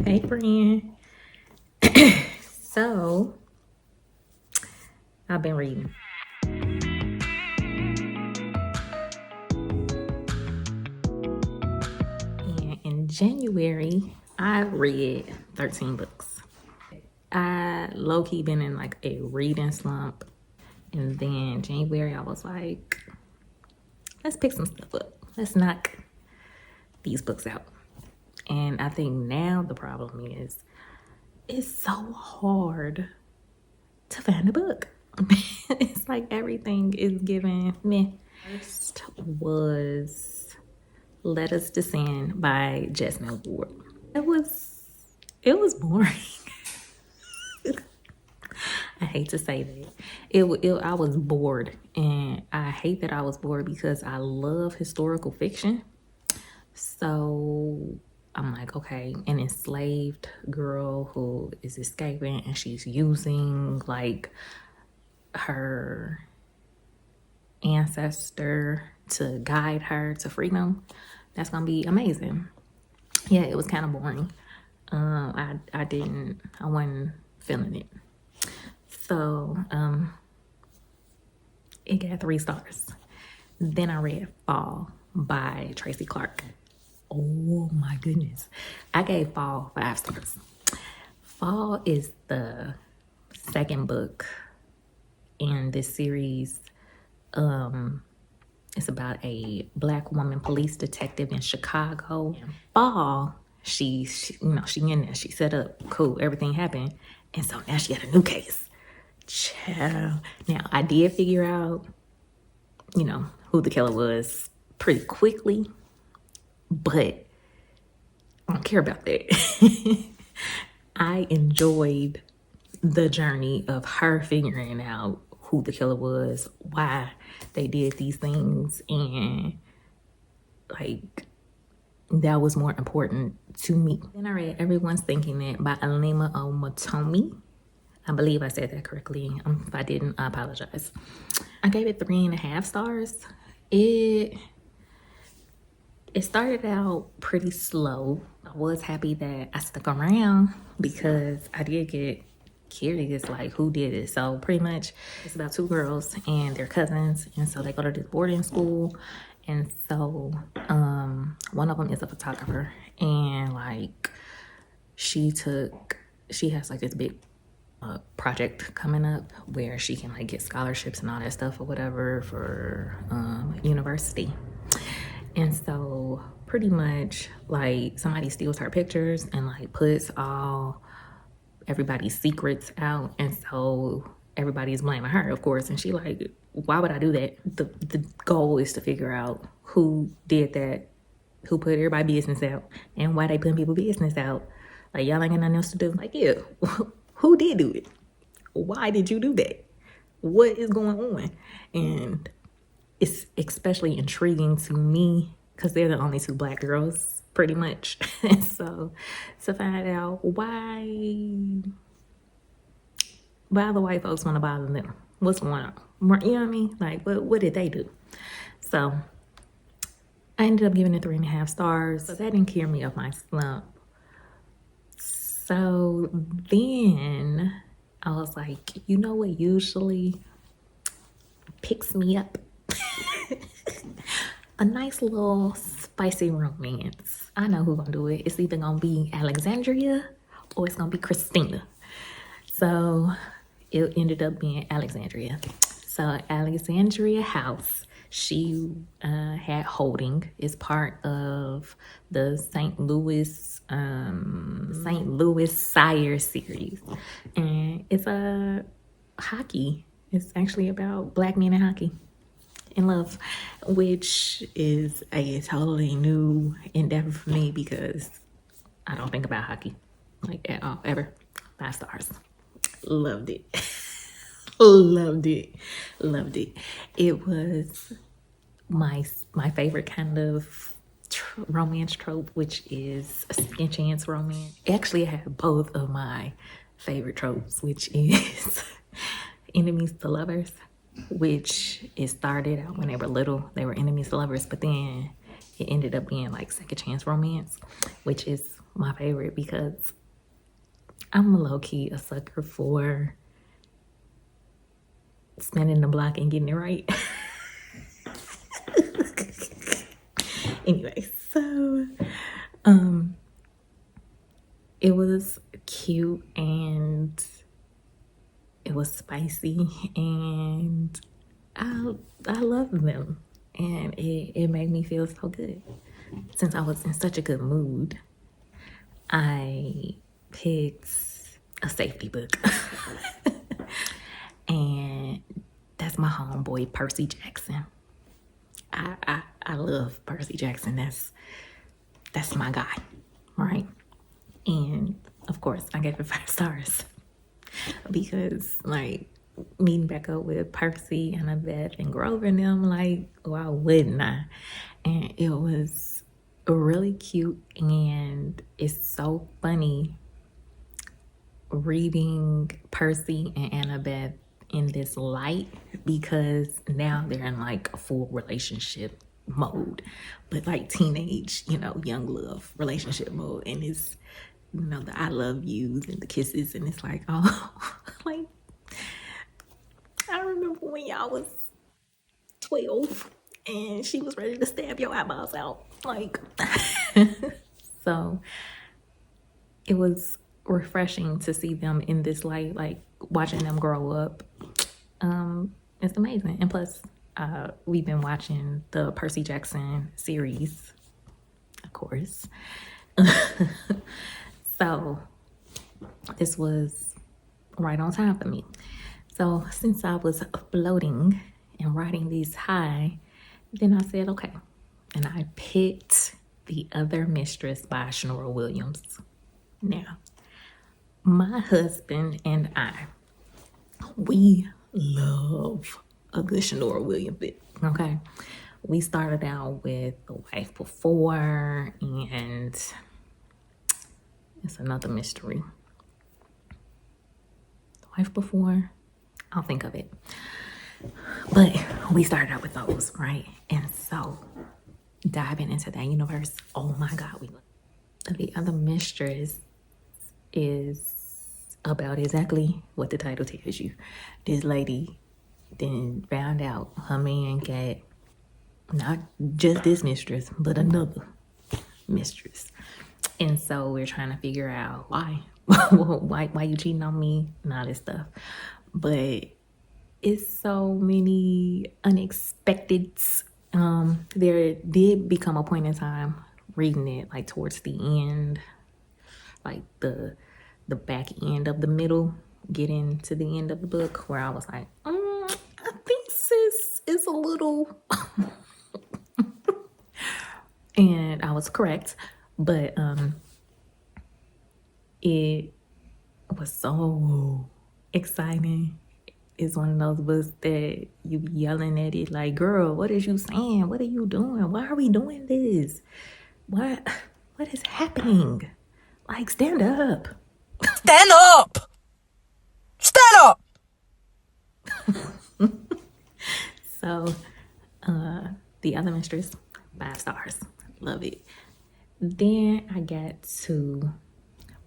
Hey, friend. So, I've been reading. And in January, I read 13 books. I low-key been in like a reading slump. And then January, I was like, let's pick some stuff up. Let's knock these books out. And I think now the problem is, it's so hard to find a book. It's like everything is given meh. First was Let Us Descend by Jesmyn. It was boring. I hate to say that. I was bored, and I hate that I was bored because I love historical fiction. So I'm like, okay, an enslaved girl who is escaping and she's using like her ancestor to guide her to freedom. That's gonna be amazing. Yeah, it was kind of boring. I wasn't feeling it. So it got 3 stars. Then I read Fall by Tracy Clark. Oh my goodness. I gave Fall 5 stars. Fall is the second book in this series. It's about a Black woman police detective in Chicago. Fall, she in there, she set up, cool, everything happened. And so now she had a new case. Child. Now, I did figure out, who the killer was pretty quickly, but I don't care about that. I enjoyed the journey of her figuring out who the killer was, why they did these things, and like that was more important to me. Then I read Everyone's Thinking It by Aleema Omotoni. I believe I said that correctly. If I didn't, I apologize. I gave it 3.5 stars. It started out pretty slow. I was happy that I stuck around because I did get curious, like, who did it? So pretty much it's about 2 girls and their cousins, and so they go to this boarding school. And so one of them is a photographer, and like she has like this big project coming up where she can like get scholarships and all that stuff or whatever for university. And so pretty much like somebody steals her pictures and like puts all everybody's secrets out, and so everybody's blaming her, of course. And she like, why would I do that? The goal is to figure out who did that, who put everybody's business out, and why they putting people's business out. Like, y'all ain't got nothing else to do. Like, yeah, who did do it? Why did you do that? What is going on? And it's especially intriguing to me because they're the only 2 Black girls, pretty much. And so to find out why the white folks want to bother them, what's going on? You know what I mean? Like, what did they do? So I ended up giving it 3.5 stars. So that didn't cure me of my slump. So then I was like, you know what usually picks me up? A nice little spicy romance. I know who's gonna do it. It's either gonna be Alexandria or it's gonna be Christina. So it ended up being Alexandria. So Alexandria House, she had holding, is part of the St. Louis Sire series, and it's a hockey. It's actually about Black men in hockey in love, which is a totally new endeavor for me because I don't think about hockey like at all, ever. 5 stars. Loved it. Loved it. It was my favorite kind of romance trope, which is a second chance romance. Actually, I have both of my favorite tropes, which is enemies to lovers, which it started out when they were little, they were enemies to lovers, but then it ended up being like second chance romance, which is my favorite because I'm low-key a sucker for spinning the block and getting it right. Anyway, so it was cute and it was spicy and I love them, and it made me feel so good. Since I was in such a good mood, I picked a safety book. And that's my homeboy Percy Jackson. I love Percy Jackson. That's my guy, right? And of course I gave it 5 stars because like meeting back up with Percy and Annabeth and Grover and them, like, why wouldn't I? And it was really cute, and it's so funny reading Percy and Annabeth in this light because now they're in like a full relationship mode, but like teenage, young love relationship mode. And it's, the I love yous and the kisses, and it's like, oh, like, I remember when y'all was 12 and she was ready to stab your eyeballs out. Like, so it was refreshing to see them in this light, like watching them grow up. It's amazing. And plus, we've been watching the Percy Jackson series, of course. So this was right on time for me. So since I was floating and riding these high, then I said, okay. And I picked The Other Mistress by Shanora Williams. Now, my husband and I, we love a good Shanora Williams book, okay? We started out with The Wife Before, and it's another mystery. The Wife Before, I'll think of it. But we started out with those, right? And so diving into that universe, oh my God, we love it. The Other Mistress is about exactly what the title tells you. This lady then found out her man got not just this mistress, but another mistress. And so we're trying to figure out why. why you cheating on me and all this stuff. But it's so many unexpecteds. There did become a point in time reading it, like towards the end, like the back end of the middle, getting to the end of the book, where I was like, I think sis is a little and I was correct. But it was so exciting. It's one of those books that you be yelling at it like, girl, what is you saying? What are you doing? Why are we doing this? What is happening? Like, stand up. Stand up! Stand up! So, The Other Mistress, 5 stars. Love it. Then I got to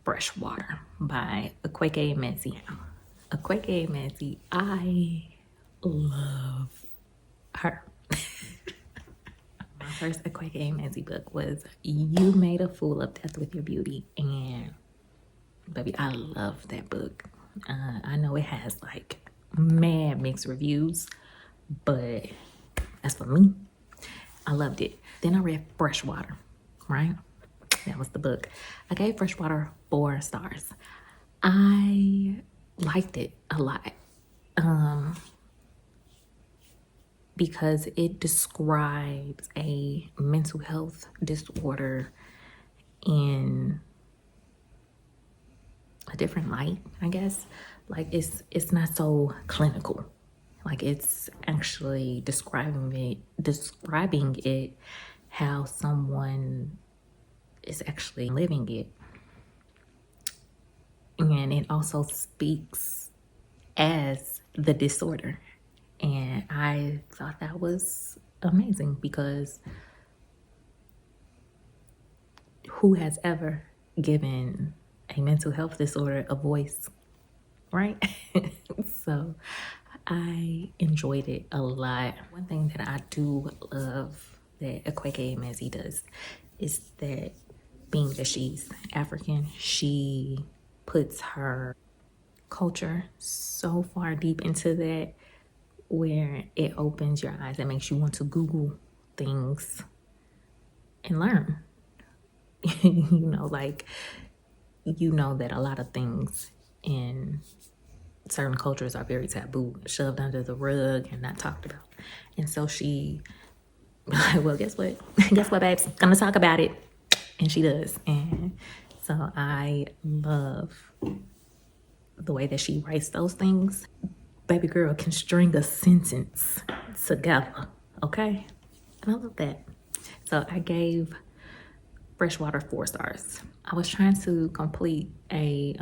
Freshwater by Akwaeke Emezi. Akwaeke Emezi, I love her. My first Akwaeke Emezi book was You Made a Fool of Death with Your Beauty, and baby, I love that book. I know it has like mad mixed reviews, but as for me, I loved it. Then I read Freshwater, right? That was the book. I gave Freshwater 4 stars. I liked it a lot because it describes a mental health disorder in a different light, I guess. Like it's not so clinical. Like it's actually describing it how someone is actually living it. And it also speaks as the disorder. And I thought that was amazing because who has ever giving a mental health disorder a voice, right? So I enjoyed it a lot. One thing that I do love that Akwaeke Emezi does is that being that she's African, she puts her culture so far deep into that where it opens your eyes and makes you want to Google things and learn. Like, that a lot of things in certain cultures are very taboo, shoved under the rug and not talked about. And so she, well, guess what? Guess what, babes? Gonna talk about it. And she does. And so I love the way that she writes those things. Baby girl can string a sentence together, okay? And I love that. So I gave Freshwater 4 stars. I was trying to complete a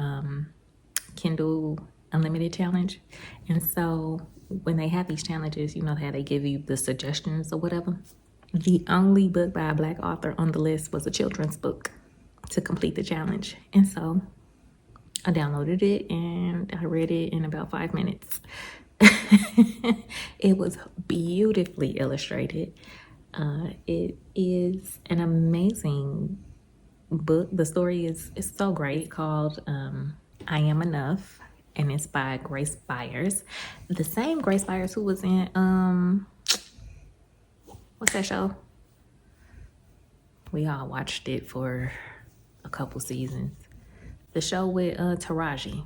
Kindle Unlimited challenge. And so when they have these challenges, how they give you the suggestions or whatever. The only book by a Black author on the list was a children's book to complete the challenge. And so I downloaded it and I read it in about 5 minutes. It was beautifully illustrated. It is an amazing book. The story is so great. It's called I Am Enough, and it's by Grace Byers. The same Grace Byers who was in what's that show? We all watched it for a couple seasons. The show with Taraji.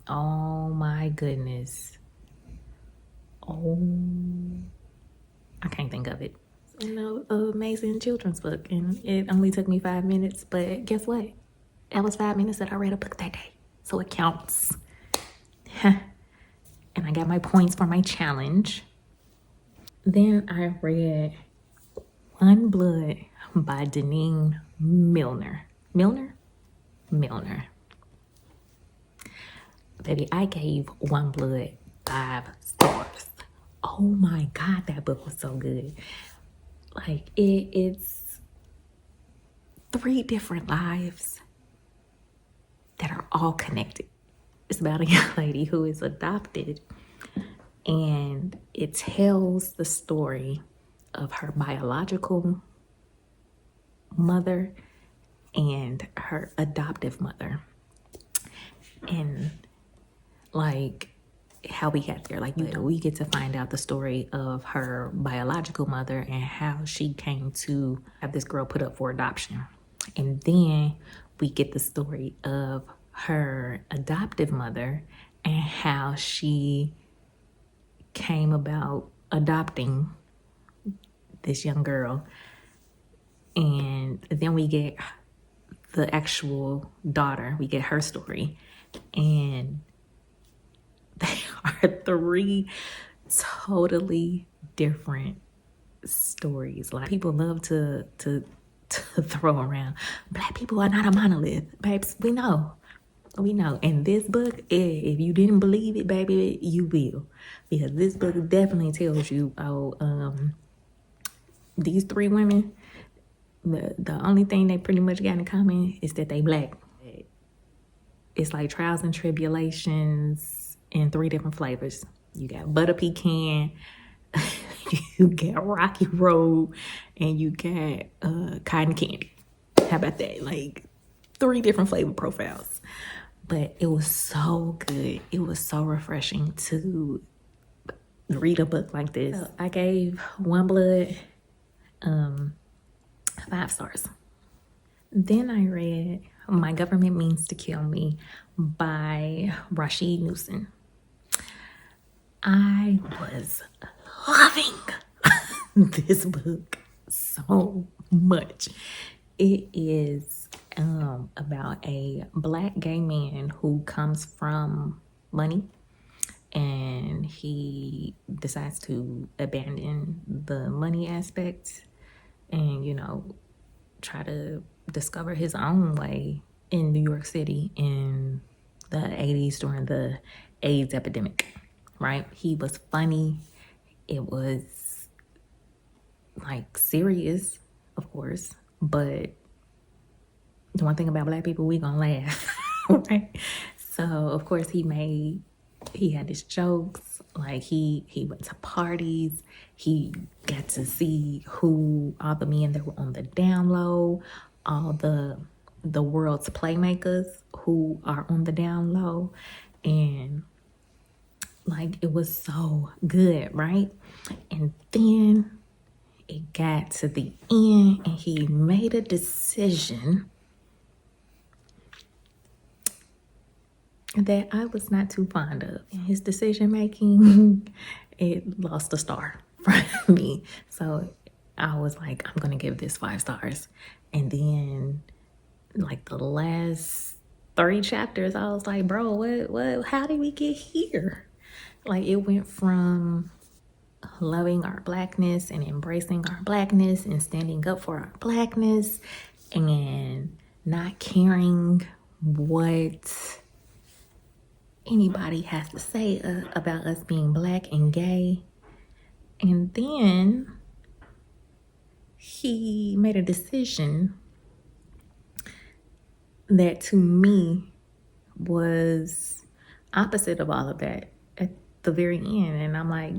Oh my goodness. Oh, I can't think of it. Amazing children's book, and it only took me 5 minutes, but guess what? That was 5 minutes that I read a book that day, so it counts. And I got my points for my challenge. Then I read One Blood by Denene Millner. Millner. Baby, I gave One Blood 5 stars. Oh my God, that book was so good. Like, it's 3 different lives that are all connected. It's about a young lady who is adopted, and it tells the story of her biological mother and her adoptive mother. And like how we got there, we get to find out the story of her biological mother and how she came to have this girl put up for adoption. And then we get the story of her adoptive mother and how she came about adopting this young girl. And then we get the actual daughter, we get her story. And they are 3 totally different stories. Like, people love to throw around, Black people are not a monolith. Babes, we know. And this book, if you didn't believe it, baby, you will. Because this book definitely tells you, these 3 women, the only thing they pretty much got in common is that they Black. It's like trials and tribulations in 3 different flavors. You got butter pecan, you got rocky road, and you got cotton candy. How about that? Like, 3 different flavor profiles. But it was so good. It was so refreshing to read a book like this. So I gave One Blood 5 stars. Then I read My Government Means to Kill Me by Rasheed Newson. I was loving this book so much. It is about a Black gay man who comes from money, and he decides to abandon the money aspect and, try to discover his own way in New York City in the 80s during the AIDS epidemic, right? He was funny. It was like serious, of course, but the one thing about Black people, we gonna laugh, right? So of course he had his jokes. Like he went to parties. He got to see who all the men that were on the down low, all the world's playmakers who are on the down low, and like it was so good, right? And then it got to the end and he made a decision that I was not too fond of. And his decision making, it lost a star from me. So I was like, I'm gonna give this 5 stars. And then like the last 3 chapters, I was like, bro, what, how did we get here? Like it went from loving our Blackness and embracing our Blackness and standing up for our Blackness and not caring what anybody has to say about us being Black and gay. And then he made a decision that to me was opposite of all of that at the very end. And I'm like,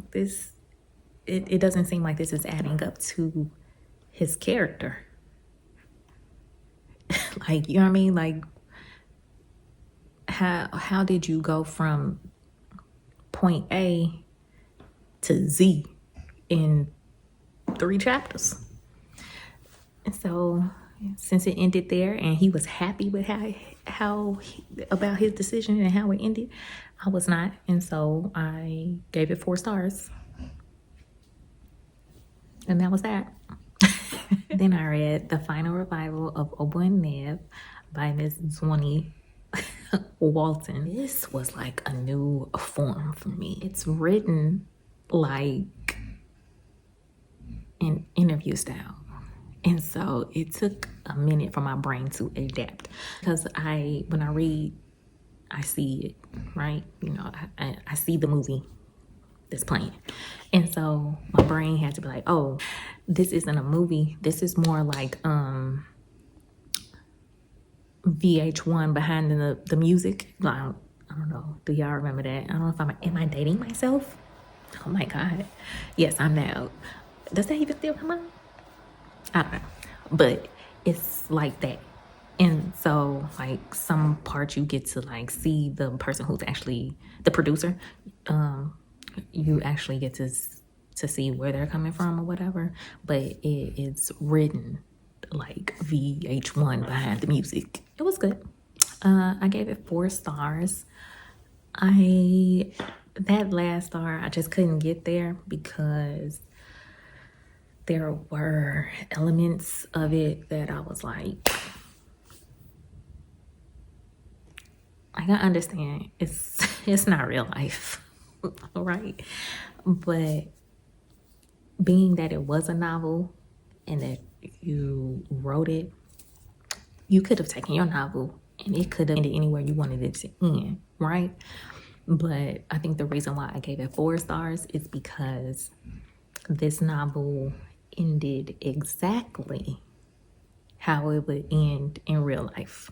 it doesn't seem like this is adding up to his character. Like, you know what I mean? Like, how did you go from point A to Z in 3 chapters? And so since it ended there and he was happy with how about his decision and how it ended, I was not. And so I gave it 4 stars. And that was that. Then I read The Final Revival of Opal and Nev by Miss Dawnie Walton. This was like a new form for me. It's written like an interview style. And so it took a minute for my brain to adapt. Because when I read, I see it, right? You know, I see the movie that's playing. And so my brain had to be like, oh, this isn't a movie. This is more like VH1 behind the music. I don't know. Do y'all remember that? I don't know if am I dating myself? Oh my God. Yes, I'm now. Does that even still come on? I don't know. But it's like that. And so like some parts you get to like see the person who's actually the producer. You actually get to see where they're coming from or whatever, but it's written like VH1 behind the music. It was good. I gave it 4 stars. That last star, I just couldn't get there because there were elements of it that I was like I understand it's not real life. Right? But being that it was a novel and that you wrote it, you could have taken your novel and it could have ended anywhere you wanted it to end, right? But I think the reason why I gave it 4 stars is because this novel ended exactly how it would end in real life,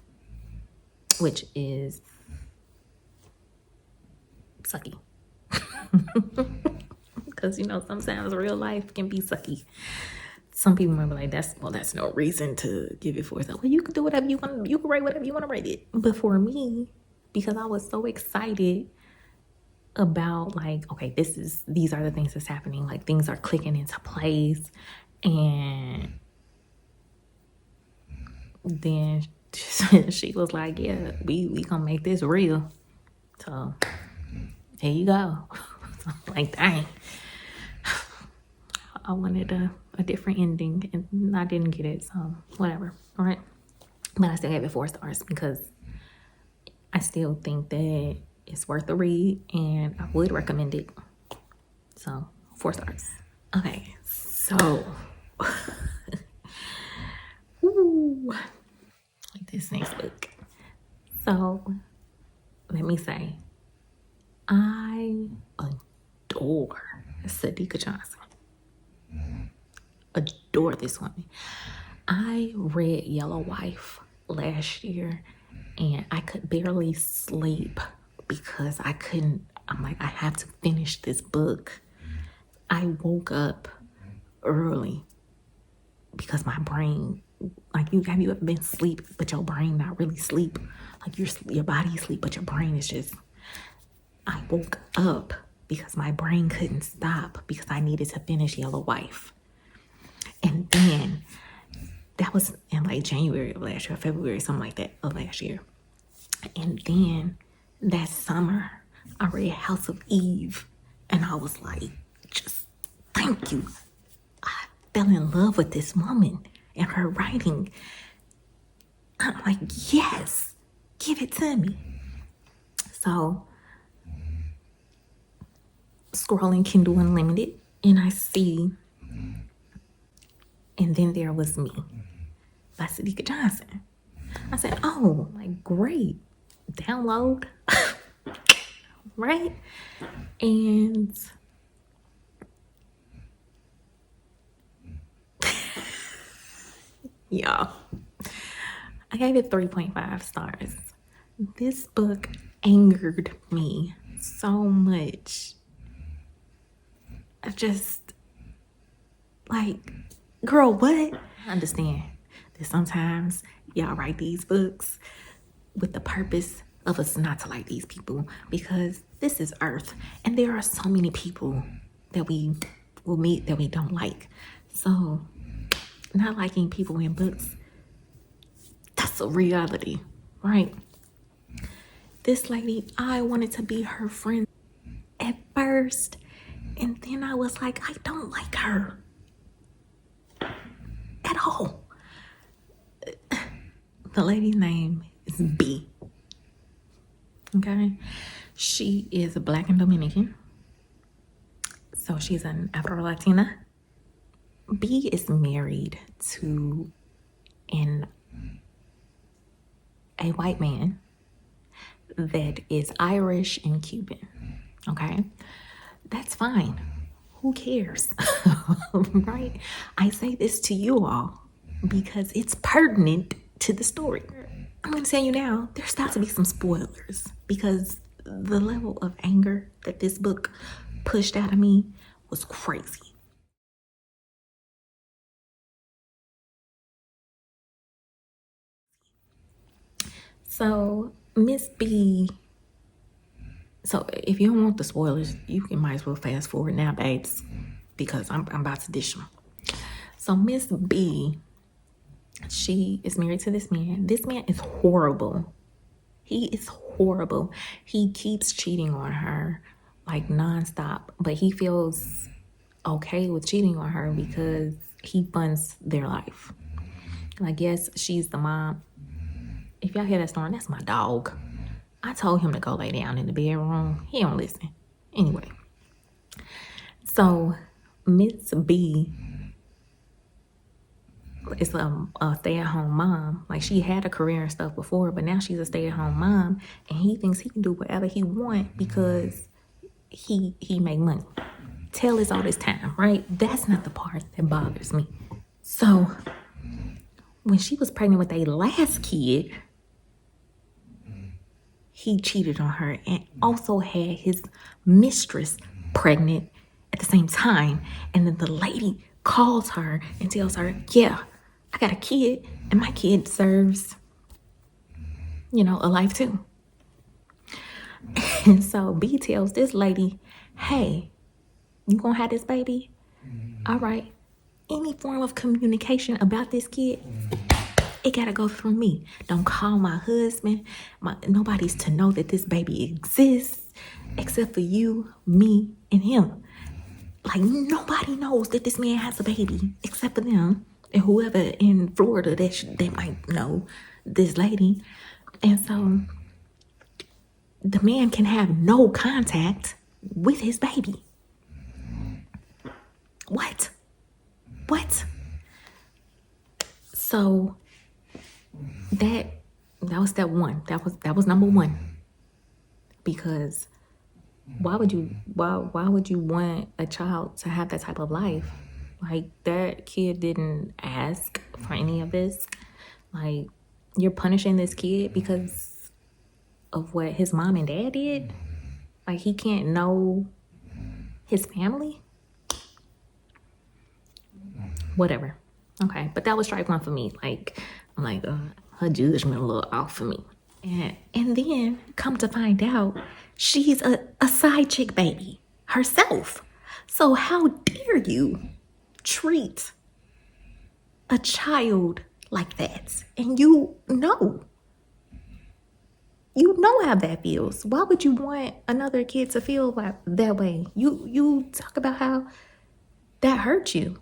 which is sucky. Because you know sometimes real life can be sucky. Some people might be like, that's no reason to give it 4 stars. Well, you can do whatever you want. You can rate whatever you want to rate it. But for me, because I was so excited about like, okay, these are the things that's happening. Like things are clicking into place, and then she was like, yeah, we gonna make this real. So here you go. Like, dang. I wanted a different ending and I didn't get it, so whatever. All right. But I still gave it 4 stars because I still think that it's worth a read and I would recommend it. So 4 stars. Okay, so ooh, like this next book. So let me say, I adore Sadeqa Johnson. Adore this woman. I read Yellow Wife last year, and I could barely sleep because I'm like, I have to finish this book. I woke up early because my brain, like, have you ever been asleep but your brain not really sleep? Like your body asleep but your brain is just. I woke up because my brain couldn't stop because I needed to finish Yellow Wife. And then that was in like January of last year, February, something like that of last year. And then that summer, I read House of Eve, and I was like, just thank you. I fell in love with this woman and her writing. I'm like, yes, give it to me. So, scrolling Kindle Unlimited, and I see, and then there was me by Sadeqa Johnson. I said, oh, like, great, download, right? And y'all, I gave it 3.5 stars. This book angered me so much. I just, like, girl, what? I understand that sometimes y'all write these books with the purpose of us not to like these people, because this is Earth, and there are so many people that we will meet that we don't like. So, not liking people in books, that's a reality, right? This lady, I wanted to be her friend at first, and then I was like, I don't like her at all. The lady's name is B. Okay? She is Black and Dominican. So she's an Afro-Latina. B is married to a white man that is Irish and Cuban. Okay? That's fine. Who cares? Right? I say this to you all because it's pertinent to the story. I'm going to tell you now, there's got to be some spoilers, because the level of anger that this book pushed out of me was crazy. So, Miss B, so if you don't want the spoilers, you might as well fast forward now, babes, because I'm about to dish them. So Miss B, she is married to this man. This man is horrible. He is horrible. He keeps cheating on her like nonstop, but he feels okay with cheating on her because he funds their life. Like, yes, she's the mom. If y'all hear that snoring, that's my dog. I told him to go lay down in the bedroom. He don't listen. Anyway, so Miss B is a stay-at-home mom. Like, she had a career and stuff before, but now she's a stay-at-home mom, and he thinks he can do whatever he wants because he make money. Tell us all this time, right? That's not the part that bothers me. So when she was pregnant with a last kid, he cheated on her and also had his mistress pregnant at the same time. And then the lady calls her and tells her, yeah, I got a kid, and my kid deserves, a life too. And so B tells this lady, hey, you gonna have this baby? All right. Any form of communication about this kid, it gotta go through me. Don't call my husband. Nobody's to know that this baby exists except for you, me, and him. Like, nobody knows that this man has a baby except for them and whoever in Florida they might know this lady. And so the man can have no contact with his baby. What? So that was step one. That was number one. Because why would you want a child to have that type of life? Like, that kid didn't ask for any of this. Like, you're punishing this kid because of what his mom and dad did? Like, he can't know his family? Whatever. Okay, but that was strike one for me. Like, I'm like, her judgment a little off for me. And then come to find out, she's a side chick baby herself. So how dare you treat a child like that? And you know how that feels. Why would you want another kid to feel like that way? You talk about how that hurt you.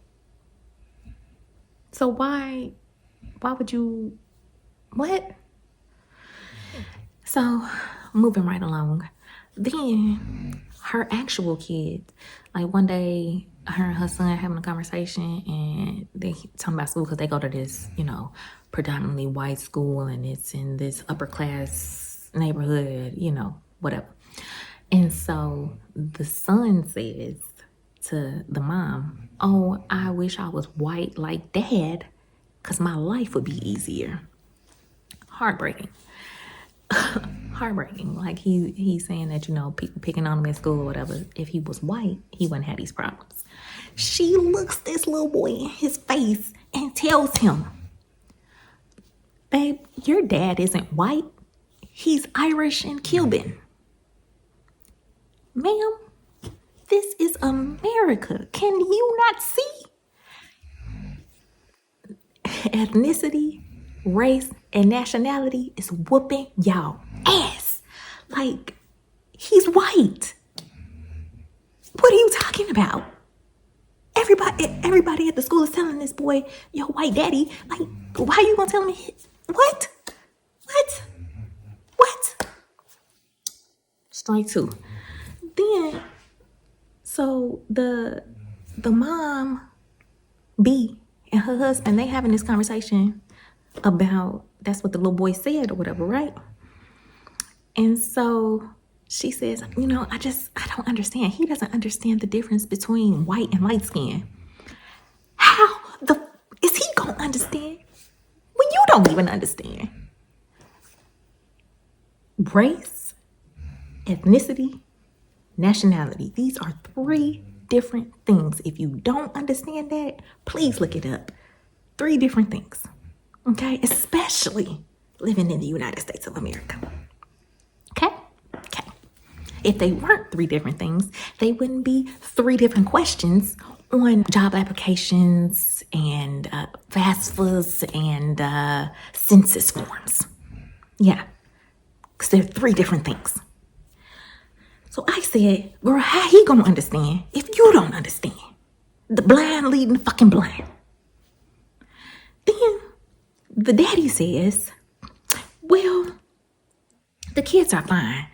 So why would you, what? So moving right along, then her actual kids, like one day her and her son having a conversation and they talking about school because they go to this, predominantly white school and it's in this upper class neighborhood, whatever. And so the son says to the mom, "Oh, I wish I was white like dad because my life would be easier." Heartbreaking. Heartbreaking. Like he's saying that, people picking on him at school or whatever. If he was white, he wouldn't have these problems. She looks this little boy in his face and tells him, "Babe, your dad isn't white. He's Irish and Cuban." Ma'am, this is America. Can you not see? Ethnicity, race, and nationality is whooping y'all ass. Like, he's white. What are you talking about? Everybody at the school is telling this boy, "Your white daddy." Like, why are you gonna tell him? What? Strike two. Then, so the mom, B, and her husband, they having this conversation about, that's what the little boy said or whatever, right? And so she says, I don't understand. He doesn't understand the difference between white and light skin. How is he gonna understand when you don't even understand? Race, ethnicity, nationality. These are three different things. If you don't understand that, please look it up. 3 different things. Okay? Especially living in the United States of America. Okay? If they weren't 3 different things, they wouldn't be 3 different questions on job applications and FAFSAs and census forms. Yeah. Because they're 3 different things. So I said, girl, how he gonna understand if you don't understand? The blind leading the fucking blind. Then the daddy says, well, the kids are fine.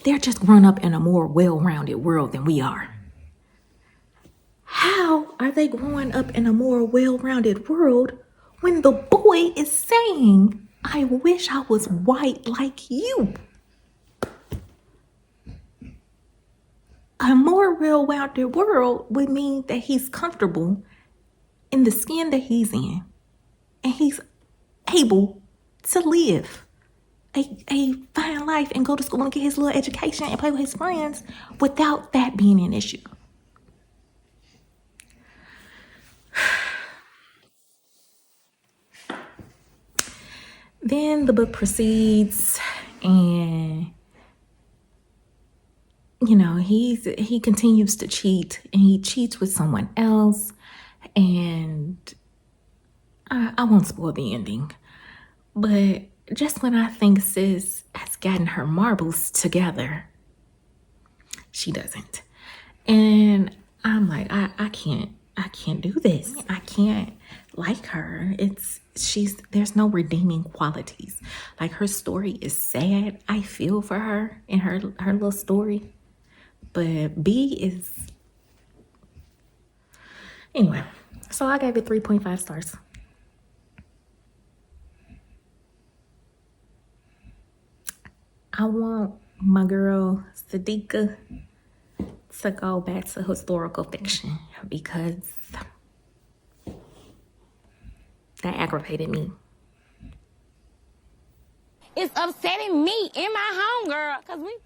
They're just grown up in a more well-rounded world than we are. How are they growing up in a more well-rounded world when the boy is saying, "I wish I was white like you"? A more well-rounded world would mean that he's comfortable in the skin that he's in, and he's able to live a fine life and go to school and get his little education and play with his friends without that being an issue. Then the book proceeds, and he continues to cheat, and he cheats with someone else, and I won't spoil the ending, but just when I think sis has gotten her marbles together, she doesn't. And I'm like, I can't do this. I can't like her. There's no redeeming qualities. Like, her story is sad. I feel for her in her little story. But B is, anyway, so I gave it 3.5 stars. I want my girl Sadeqa to go back to historical fiction because That aggravated me. It's upsetting me in my home, girl, because we...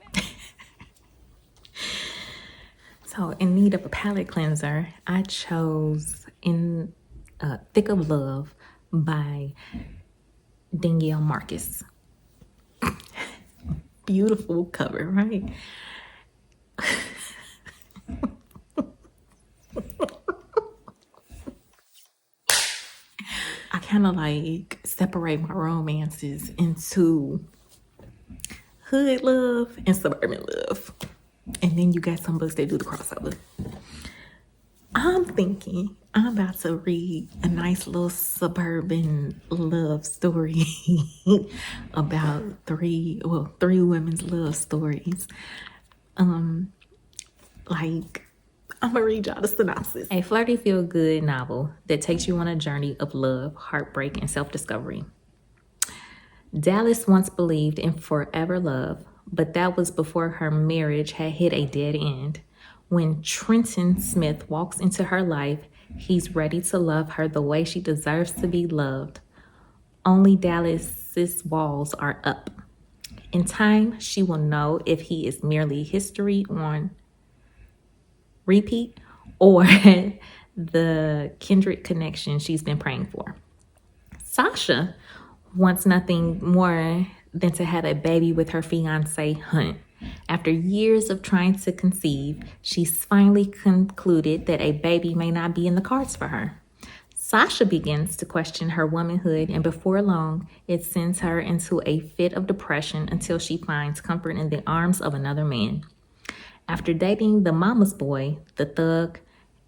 So, in need of a palate cleanser, I chose In Thick of Love by Danielle Marcus. Beautiful cover, right? I kind of like separate my romances into hood love and suburban love. And then you got some books that do the crossover. I'm thinking I'm about to read a nice little suburban love story about three women's love stories. Like, I'm gonna read y'all the synopsis. A flirty feel-good novel that takes you on a journey of love, heartbreak, and self-discovery. Dallas once believed in forever love, but that was before her marriage had hit a dead end. When Trenton Smith walks into her life, he's ready to love her the way she deserves to be loved. Only Dallas's walls are up. In time, she will know if he is merely history on repeat or the kindred connection she's been praying for. Sasha wants nothing more than to have a baby with her fiancé, Hunt. After years of trying to conceive, she's finally concluded that a baby may not be in the cards for her. Sasha begins to question her womanhood, and before long, it sends her into a fit of depression until she finds comfort in the arms of another man. After dating the mama's boy, the thug,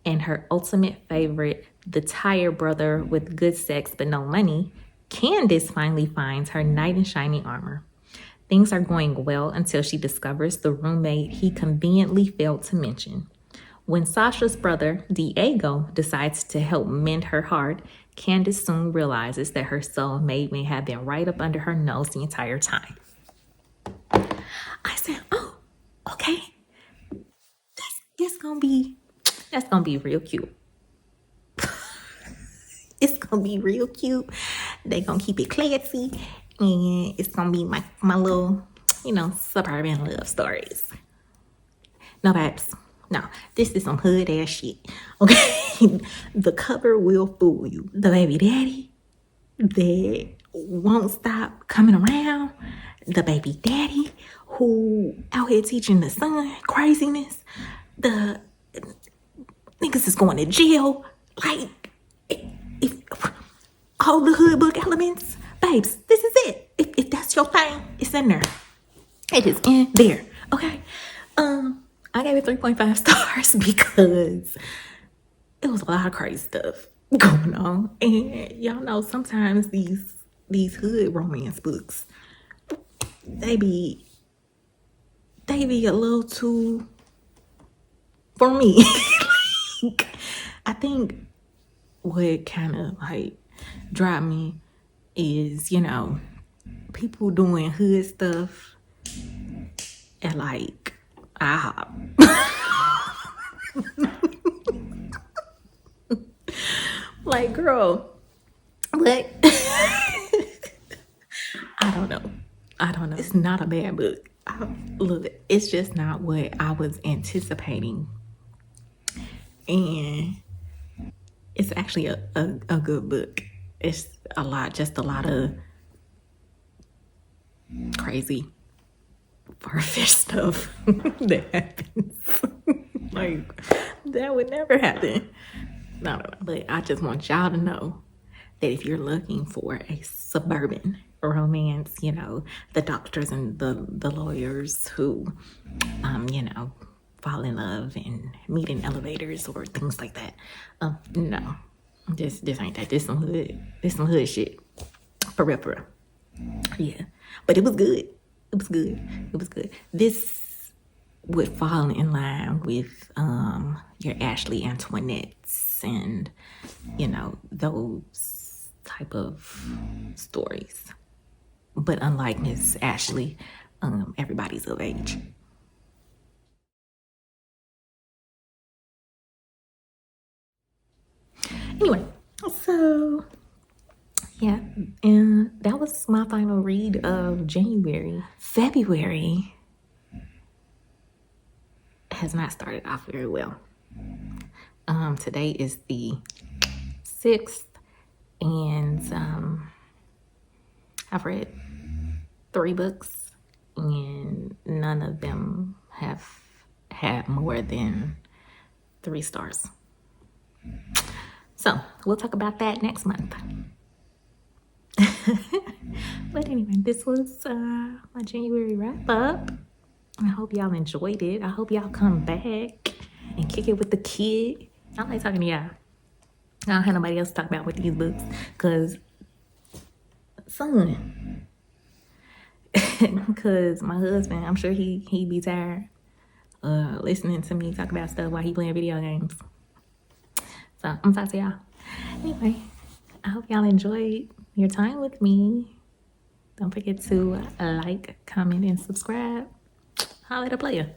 and her ultimate favorite, the tired brother with good sex but no money, Candace finally finds her knight in shining armor. Things are going well until she discovers the roommate he conveniently failed to mention. When Sasha's brother, Diego, decides to help mend her heart, Candace soon realizes that her soulmate may have been right up under her nose the entire time. I said, oh, okay. That's gonna be real cute. It's gonna be real cute. They gonna keep it classy, and it's gonna be my little, suburban love stories. No, babes. No, this is some hood ass shit. Okay, the cover will fool you. The baby daddy that won't stop coming around. The baby daddy who out here teaching the son craziness. The niggas is going to jail. Like, if all the hood book elements, babes, this is it. If that's your thing, it's in there. It is in there. Okay. I gave it 3.5 stars because it was a lot of crazy stuff going on. And y'all know sometimes these hood romance books, they be a little too for me. Like, I think what kind of like drive me is, people doing hood stuff at like IHOP. Like, girl, what? I don't know. It's not a bad book. Look, it's just not what I was anticipating. And it's actually a good book. It's just a lot of crazy far-fetched stuff that happens. Like, that would never happen. No. But I just want y'all to know that if you're looking for a suburban romance, the doctors and the lawyers who, fall in love and meet in elevators or things like that. No, this ain't that. This some hood shit. For real. Yeah, but it was good. It was good. This would fall in line with your Ashley Antoinette's and those type of stories. But unlike Miss Ashley, everybody's of age. Anyway, so Yeah, and that was my final read of January. February has not started off very well. Today is the 6th, and I've read 3 books, and none of them have had more than 3 stars. So we'll talk about that next month. But anyway, this was my January wrap up. I hope y'all enjoyed it. I hope y'all come back and kick it with the kid. I like talking to y'all. I don't have nobody else to talk about with these books, because because my husband, I'm sure he be tired listening to me talk about stuff while he playing video games. So I'm gonna talk to y'all. Anyway, I hope y'all enjoyed your time with me. Don't forget to like, comment, and subscribe. Holla at a player.